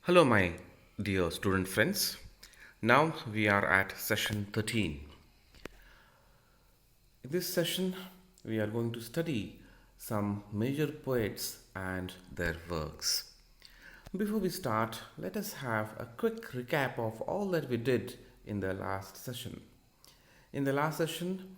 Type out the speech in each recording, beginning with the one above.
Hello, my dear student friends. Now we are at session 13. In this session, we are going to study some major poets and their works. Before we start, let us have a quick recap of all that we did in the last session. In the last session,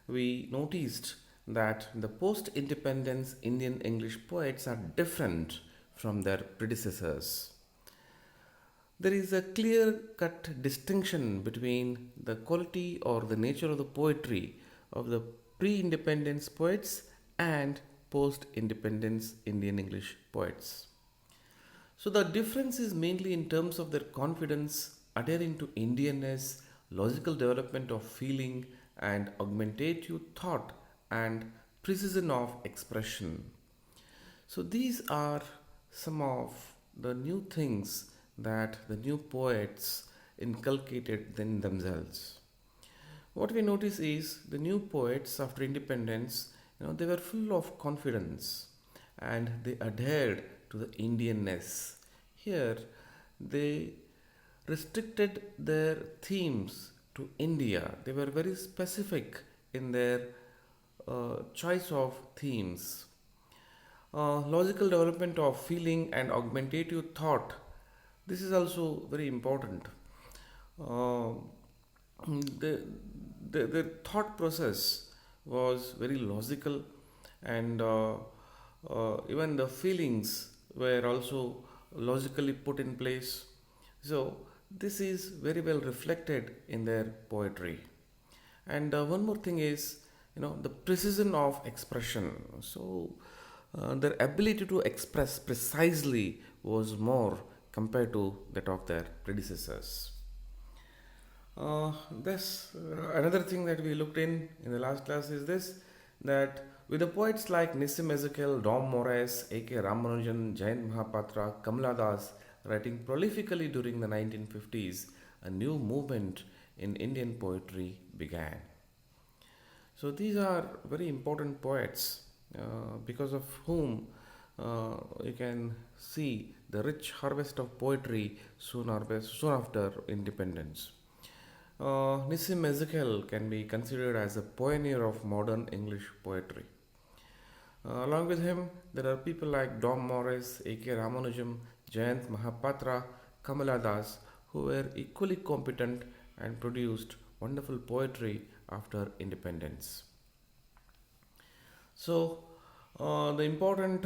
we noticed that the post independence Indian English poets are different from their predecessors. There is a clear cut distinction between the quality or the nature of the poetry of the pre independence poets and post independence Indian English poets. So the difference is mainly in terms of their confidence, adhering to Indianness, logical development of feeling, and augmentative thought and precision of expression. So these are some of the new things that the new poets inculcated in themselves. What we notice is the new poets after independence, they were full of confidence and they adhered to the Indianness. Here, they restricted their themes to India. They were very specific in their choice of themes. Logical development of feeling and augmentative thought. This is also very important. Uh, the, the thought process was very logical, and even the feelings were also logically put in place. So, this is very well reflected in their poetry. And one more thing is, the precision of expression. So, their ability to express precisely was more compared to that of their predecessors. Another thing that we looked in the last class is this, that with the poets like Nissim Ezekiel, Dom Morris, A.K. Ramanujan, Jayant Mahapatra, Kamala Das writing prolifically during the 1950s, a new movement in Indian poetry began. So these are very important poets because of whom you can see the rich harvest of poetry soon after independence. Nissim Ezekiel can be considered as a pioneer of modern English poetry. Along with him, there are people like Dom Morris, A.K. Ramanujam, Jayant Mahapatra, Kamala Das, who were equally competent and produced wonderful poetry after independence. So, the important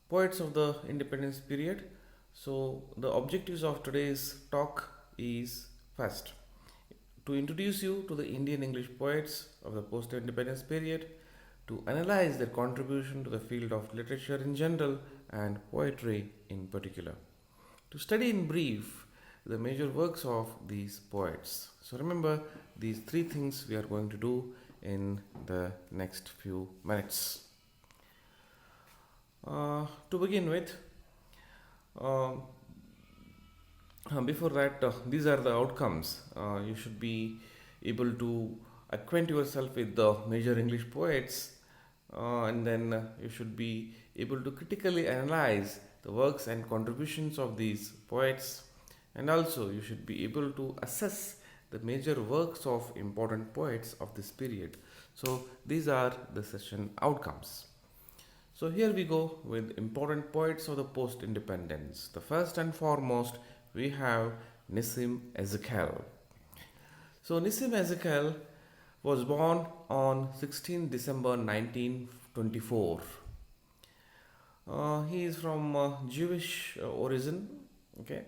poets of the independence period. So, the objectives of today's talk is first to introduce you to the Indian English poets of the post independence period, to analyze their contribution to the field of literature in general and poetry in particular, to study in brief the major works of these poets. So, remember these three things we are going to do in the next few minutes. To begin with, uh, before that, these are the outcomes. You should be able to acquaint yourself with the major English poets, and then you should be able to critically analyze the works and contributions of these poets, and also you should be able to assess the major works of important poets of this period. So, these are the session outcomes. So, here we go with important poets of the post independence. The first and foremost, we have Nissim Ezekiel. So, Nissim Ezekiel was born on 16 December 1924. He is from Jewish origin. Okay,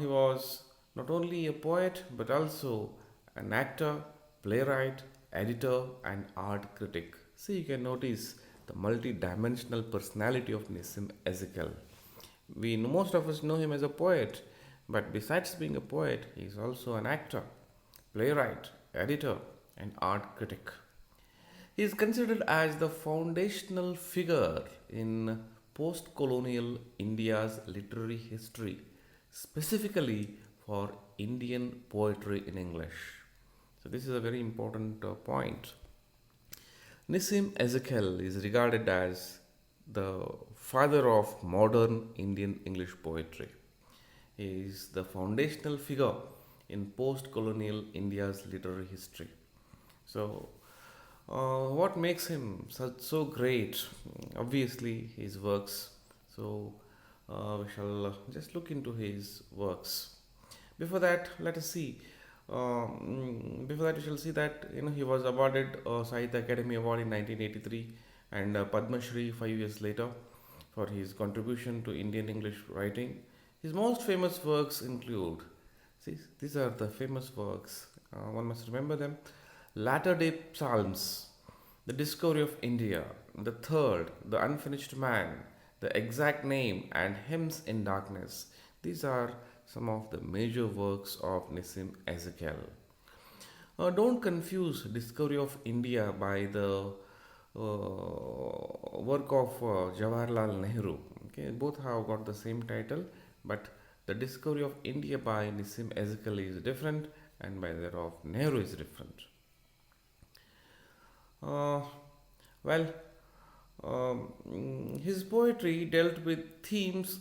he was not only a poet but also an actor, playwright, editor, and art critic. See, you can notice the multi-dimensional personality of Nissim Ezekiel. Most of us know him as a poet, but besides being a poet, he is also an actor, playwright, editor, and art critic. He is considered as the foundational figure in post colonial India's literary history, specifically for Indian poetry in English. So, this is a very important point. Nissim Ezekiel is regarded as the father of modern Indian English poetry. He is the foundational figure in post colonial India's literary history. So, what makes him so great? Obviously, his works. So, we shall just look into his works. Before that, let us see. Before that, we shall see that he was awarded Sahitya Academy Award in 1983 and Padma Shri 5 years later for his contribution to Indian English writing. His most famous works include, see, these are the famous works. One must remember them: Latter Day Psalms, The Discovery of India, The Third, The Unfinished Man, The Exact Name, and Hymns in Darkness. These are some of the major works of Nissim Ezekiel. Don't confuse Discovery of India by the work of Jawaharlal Nehru. Okay, both have got the same title, but the Discovery of India by Nissim Ezekiel is different, and by that of Nehru is different. Uh, well, his poetry dealt with themes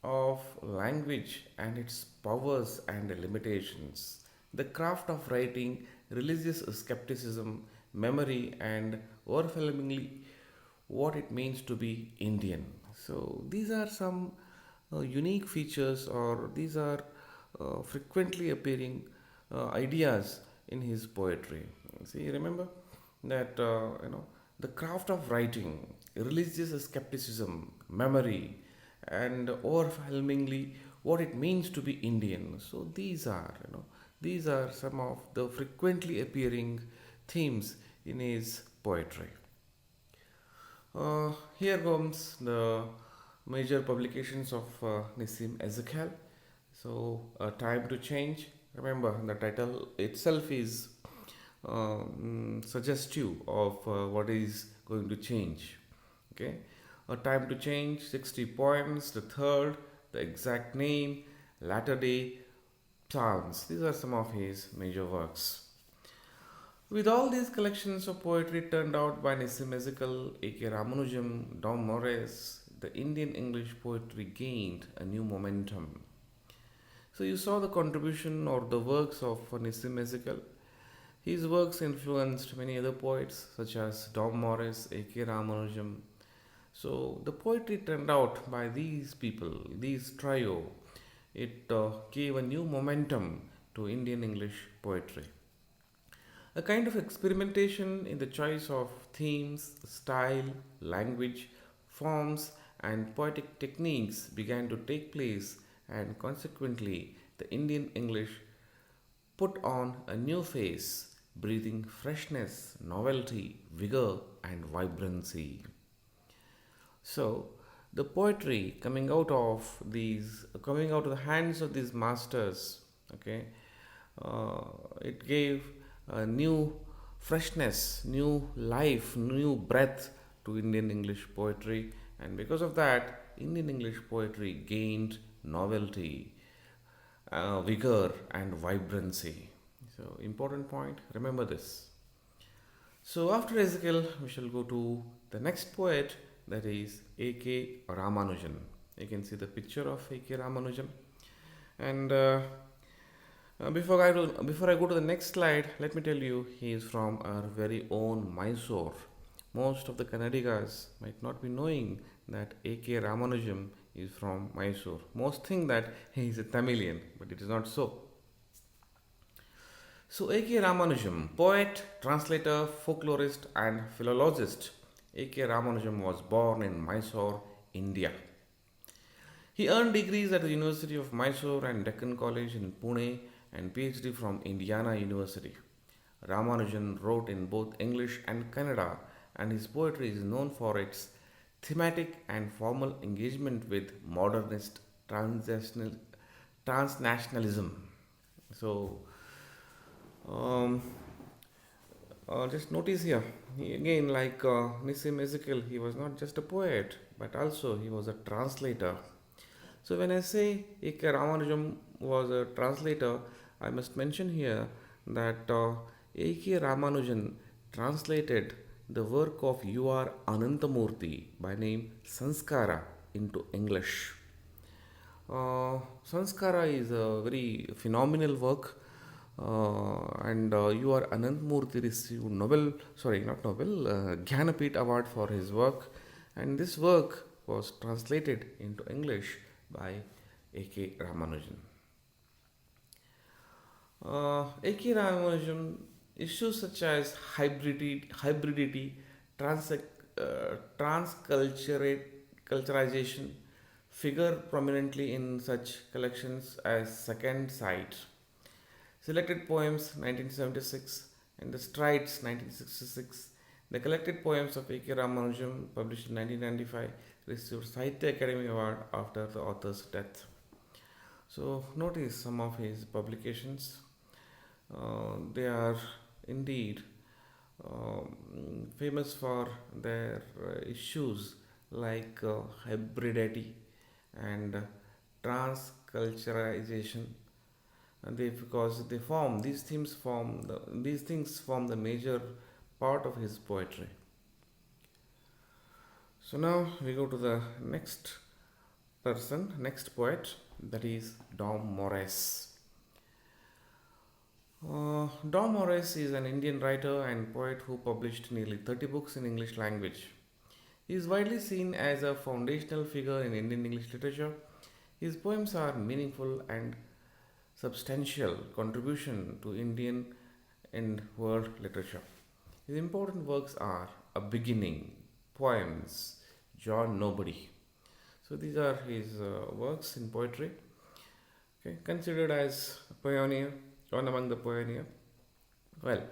of language and its powers and limitations, the craft of writing, religious skepticism, memory, and overwhelmingly what it means to be Indian. So, these are some unique features, or these are frequently appearing ideas in his poetry. See, remember that the craft of writing, religious skepticism, memory, and overwhelmingly what it means to be Indian. So these are some of the frequently appearing themes in his poetry. Here comes the major publications of Nissim Ezekiel. So, Time to Change. Remember, the title itself is suggestive of what is going to change. Okay, A Time to Change, 60 poems, The Third, The Exact Name, Latter Day Psalms. These are some of his major works. With all these collections of poetry turned out by Nissim Ezekiel, A.K. Ramanujam, Dom Morris, the Indian English poetry gained a new momentum. So you saw the contribution or the works of Nissim Ezekiel. His works influenced many other poets such as Dom Morris, A.K. Ramanujam. So the poetry turned out by these people, these trio, it gave a new momentum to Indian English poetry. A kind of experimentation in the choice of themes, style, language, forms, and poetic techniques began to take place, and consequently, the Indian English put on a new face, breathing freshness, novelty, vigor, and vibrancy. So, the poetry coming out of the hands of these masters, okay, it gave a new freshness, new life, new breath to Indian English poetry, and because of that, Indian English poetry gained novelty, vigor, and vibrancy. So, important point, remember this. So, after Ezekiel, we shall go to the next poet, that is A.K. Ramanujan. You can see the picture of A.K. Ramanujan. And before I go to the next slide, let me tell you he is from our very own Mysore. Most of the Kannadigas might not be knowing that A.K. Ramanujan is from Mysore. Most think that he is a Tamilian, but it is not so. So, A.K. Ramanujan, poet, translator, folklorist, and philologist. A.K. Ramanujan was born in Mysore, India. He earned degrees at the University of Mysore and Deccan College in Pune and PhD from Indiana University. Ramanujan wrote in both English and Kannada, and his poetry is known for its thematic and formal engagement with modernist transnationalism. So, um, just notice here, again, like Nissim Ezekiel, he was not just a poet, but also he was a translator. So, when I say A.K. Ramanujan was a translator, I must mention here that A.K. Ramanujan translated the work of U.R. Anantamurthy by name Sanskara into English. Sanskara is a very phenomenal work, and you are Anant Murthy received not Nobel, Jnanapith Award for his work, and this work was translated into English by A.K. Ramanujan. A.K. Ramanujan issues such as hybridity, transculturization figure prominently in such collections as Second Sight, Selected Poems 1976, and The Strides 1966. The collected poems of A.K. Ramanujan, published in 1995, received Sahitya Academy Award after the author's death. So, notice some of his publications. They are indeed famous for their issues like hybridity and transculturalization, and because they form these things form the major part of his poetry. So now we go to the next poet, that is Dom Morris. Dom Morris is an Indian writer and poet who published nearly 30 books in English language. He is widely seen as a foundational figure in Indian English literature. His poems are meaningful and substantial contribution to Indian and world literature. His important works are A Beginning, Poems, John Nobody. So these are his works in poetry. Okay, considered as a pioneer, one among the pioneer. Well,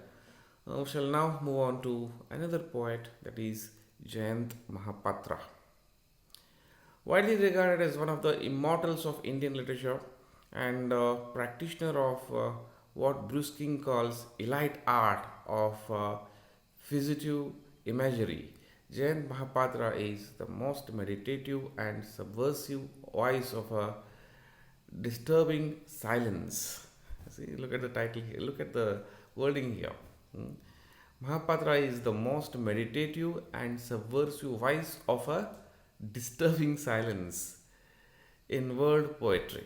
we shall now move on to another poet, that is Jayant Mahapatra. Widely regarded as one of the immortals of Indian literature and a practitioner of what Bruce King calls elite art of figurative imagery, Jayant Mahapatra is the most meditative and subversive voice of a disturbing silence. See, look at the title here, look at the wording here. Mahapatra is the most meditative and subversive voice of a disturbing silence in world poetry.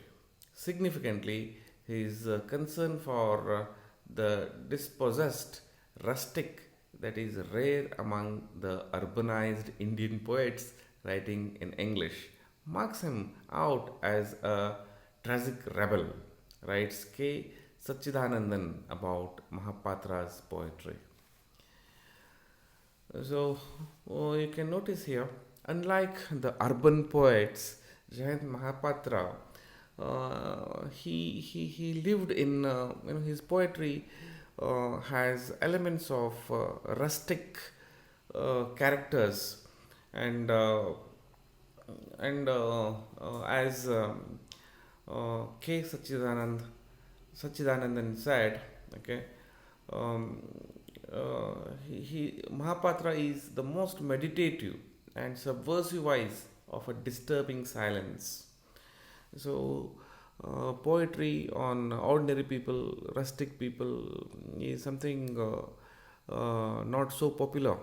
Significantly, his concern for the dispossessed rustic, that is rare among the urbanized Indian poets writing in English, marks him out as a tragic rebel, writes K. Sachidanandan about Mahapatra's poetry. So you can notice here, unlike the urban poets, Jayant Mahapatra, he lived in his poetry has elements of rustic characters, and as K. Sachidanandan said, okay, um, Mahapatra is the most meditative and subversive voice of a disturbing silence. So, poetry on ordinary people, rustic people, is something not so popular,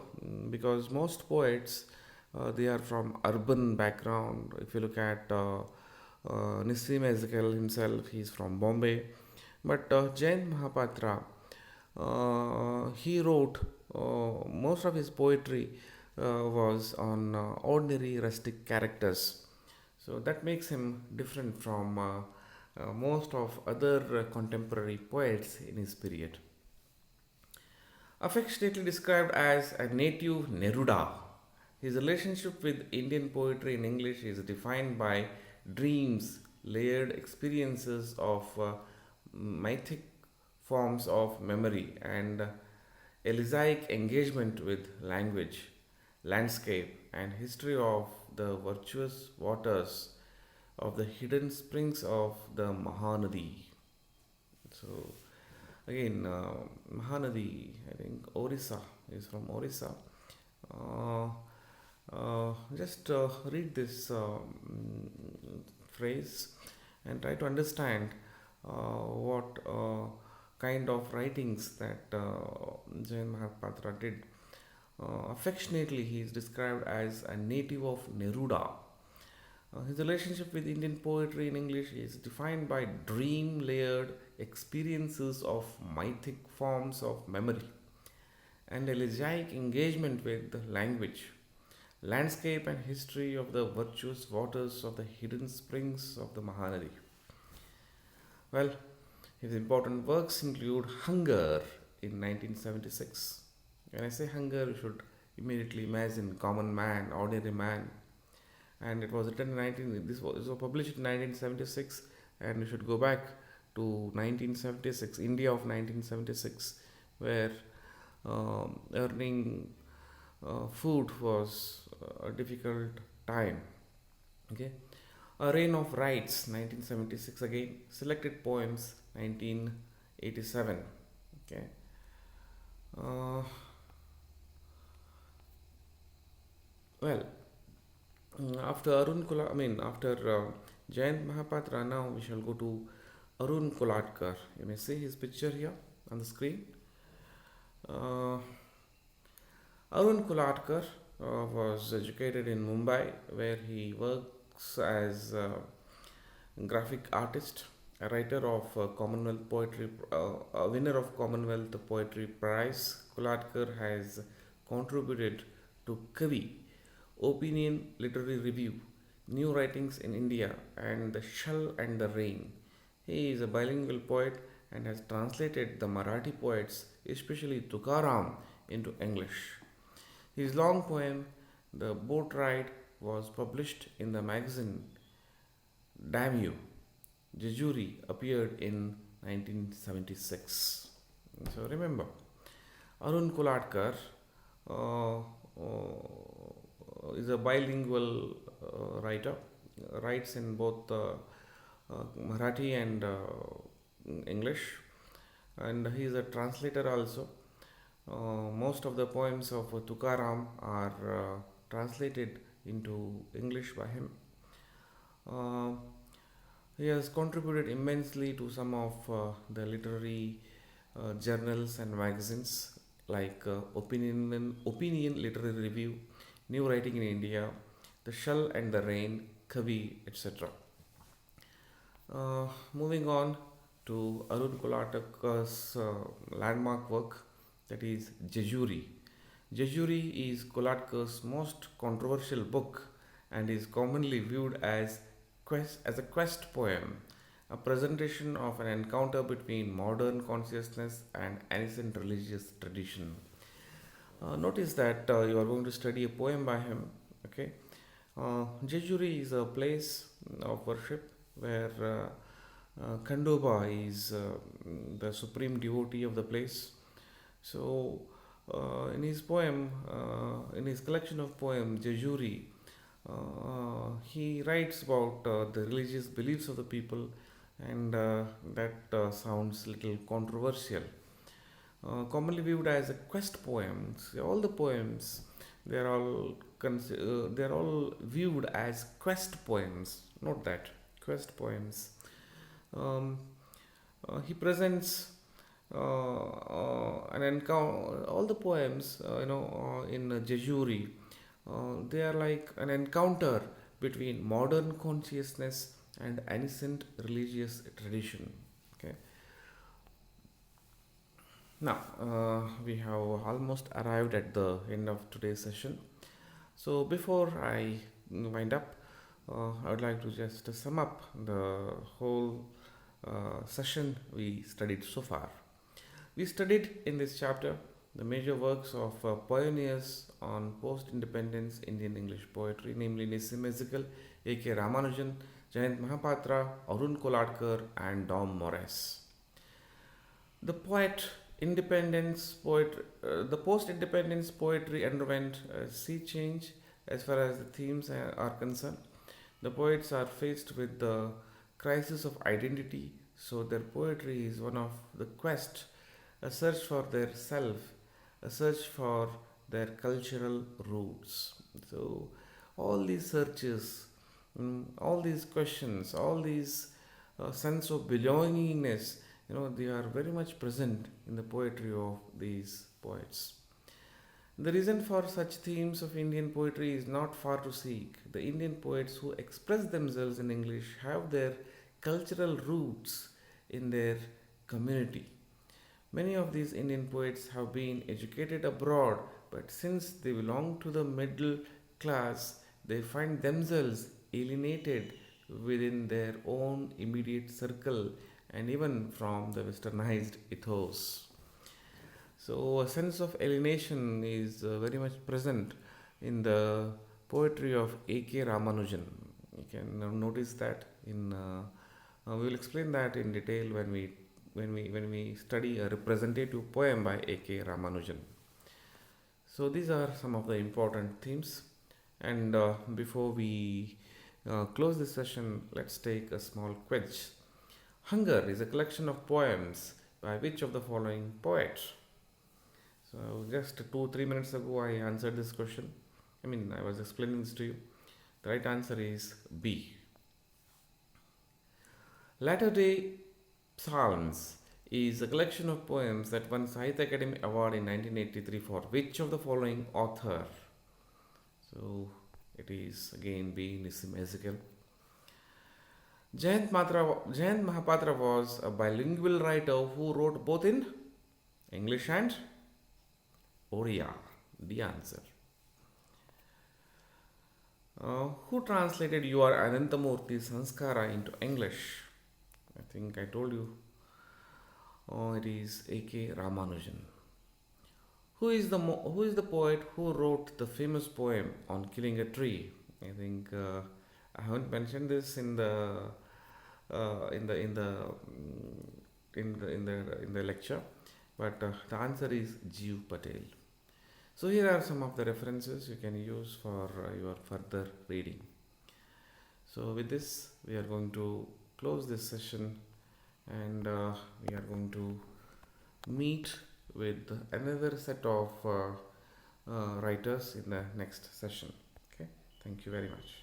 because most poets they are from urban background. If you look at Nissim Ezekiel himself, he is from Bombay, but Jayant Mahapatra, he wrote most of his poetry was on ordinary rustic characters. So that makes him different from most of other contemporary poets in his period. Affectionately described as a native Neruda, his relationship with Indian poetry in English is defined by dreams, layered experiences of mythic forms of memory, and Elizaic engagement with language, landscape, and history of the virtuous waters of the hidden springs of the Mahanadi. So, again, Mahanadi, I think Orissa is from Orissa. Uh, just read this phrase and try to understand what kind of writings that Jain Mahapatra did. Affectionately, he is described as a native of Neruda. His relationship with Indian poetry in English is defined by dream layered experiences of mythic forms of memory and elegiac engagement with the language, landscape, and history of the virtuous waters of the hidden springs of the Mahanadi. Well, his important works include Hunger in 1976. When I say hunger, you should immediately imagine common man, ordinary man. And it was written in 19, this was published in 1976, and you should go back to 1976, India of 1976, where earning food was a difficult time. Okay, A Reign of Rights, 1976 again. Selected Poems, 1987. Okay. Uh, well, after after Jayant Mahapatra, now we shall go to Arun Koladkar. You may see his picture here on the screen. Uh, Arun Koladkar was educated in Mumbai, where he works as graphic artist, a writer of Commonwealth Poetry, a winner of Commonwealth Poetry Prize. Koladkar has contributed to Kavi, Opinion Literary Review, New Writings in India, and The Shell and the Rain. He is a bilingual poet and has translated the Marathi poets, especially Tukaram, into English. His long poem, The Boat Ride, was published in the magazine Damn You. Jejuri appeared in 1976. So remember, Arun Koladkar uh, is a bilingual writer, writes in both Marathi and English, and he is a translator also. Most of the poems of Tukaram are translated into English by him. Uh, he has contributed immensely to some of the literary journals and magazines like Opinion Literary Review, New Writing in India, The Shell and the Rain, Kavi, etc. Moving on to Arun Koladkar's landmark work, that is Jejuri. Jejuri is Koladkar's most controversial book and is commonly viewed as a quest poem, a presentation of an encounter between modern consciousness and ancient religious tradition. Notice that you are going to study a poem by him. Okay, Jejuri is a place of worship where Khandoba is the supreme devotee of the place. So, in his collection of poems, Jejuri, he writes about the religious beliefs of the people, and that sounds little controversial. Commonly viewed as a quest poems, all the poems they are all viewed as quest poems. Note that, quest poems. Um, he presents an encounter. All the poems, in Jejuri, they are like an encounter between modern consciousness and ancient religious tradition. Okay. Now we have almost arrived at the end of today's session. So before I wind up, I would like to just sum up the whole session we studied so far. We studied in this chapter the major works of pioneers on post-independence Indian English poetry, namely Nissim Ezekiel, A.K. Ramanujan, Jayant Mahapatra, Arun Koladkar, and Dom Morris. The the post-independence poetry underwent a sea change as far as the themes are concerned. The poets are faced with the crisis of identity, so their poetry is one of the quest, a search for their self, a search for their cultural roots. So, all these searches, all these questions, all these sense of belongingness, they are very much present in the poetry of these poets. The reason for such themes of Indian poetry is not far to seek. The Indian poets who express themselves in English have their cultural roots in their community. Many of these Indian poets have been educated abroad, but since they belong to the middle class, they find themselves alienated within their own immediate circle and even from the westernized ethos. So, a sense of alienation is very much present in the poetry of A.K. Ramanujan. You can notice that we will explain that in detail when we study a representative poem by A.K. Ramanujan. So these are some of the important themes. And before we close this session, let's take a small quiz. Hunger is a collection of poems by which of the following poets? So just 2-3 minutes ago, I answered this question. I was explaining this to you. The right answer is B. Latter Day Psalms is a collection of poems that won Sahitya Academy Award in 1983 for which of the following author? So it is again B. Nissim Ezekiel. Jayant Mahapatra was a bilingual writer who wrote both in English and Oriya. The answer. Who translated your Anantamurthy Sanskara into English? I think I told you. It is A.K. Ramanujan. Who is the poet who wrote the famous poem on killing a tree? I think I haven't mentioned this in the lecture, but the answer is Jeev Patel. So here are some of the references you can use for your further reading. So with this, we are going to close this session, and we are going to meet with another set of writers in the next session. Okay, thank you very much.